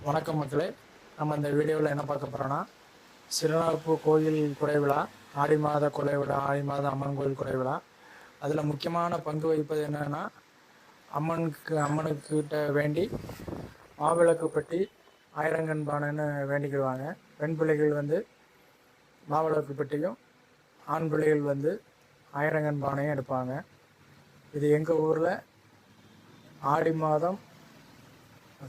வணக்கம் மக்களே. நம்ம இந்த வீடியோவில் என்ன பார்க்க போகிறோன்னா, சிறுநாப்பு கோயில் குடைவிழா, ஆடி மாத குடைவிழா, ஆடி மாத அம்மன் கோயில் குடைவிழா. அதில் முக்கியமான பங்கு வகிப்பது என்னென்னா, அம்மனுக்கிட்ட வேண்டி மாவிளக்கு பெட்டி ஆயிரங்கன் பானைன்னு வேண்டிக்கிடுவாங்க. பெண் பிள்ளைகள் வந்து மாவிளக்கு பெட்டியும், ஆண் பிள்ளைகள் வந்து ஆயிரங்கன் பானையும் எடுப்பாங்க. இது எங்கள் ஊரில் ஆடி மாதம்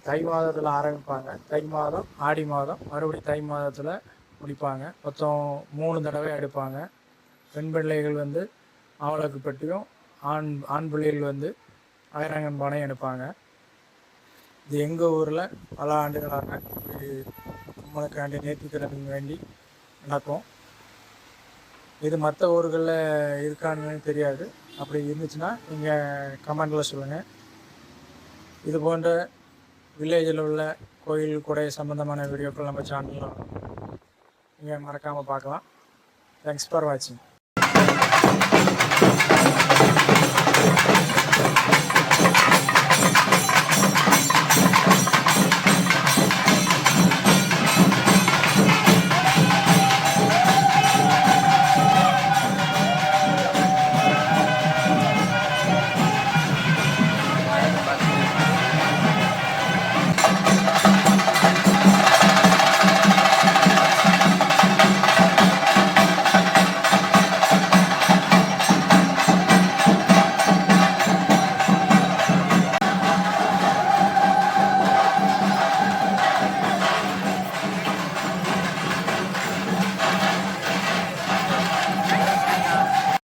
தை மாதத்தில் ஆரம்பிப்பாங்க. தை மாதம், ஆடி மாதம், மறுபடியும் தை மாதத்தில் முடிப்பாங்க. மொத்தம் 3 தடவை எடுப்பாங்க. பெண் பிள்ளைகள் வந்து மாவிளக்கு பெட்டியும், ஆண் பிள்ளைகள் வந்து ஆயிரங்கன் பானையும் எடுப்பாங்க. இது எங்கள் ஊரில் பல ஆண்டுகளாக அம்மனுக்காண்டி நேர்த்திக்கடன் வேண்டி நடக்கும். இது மற்ற ஊர்களில் இருக்கான்னு தெரியாது. அப்படி இருந்துச்சுன்னா நீங்கள் கமெண்டில் சொல்லுங்கள். இது போன்ற வில்லேஜில் உள்ள கோயில் குடை சம்மந்தமான வீடியோக்கள் நம்ம சேனலில் நீங்கள் மறக்காமல் பார்க்கலாம். தேங்க்ஸ் ஃபார் வாட்சிங்.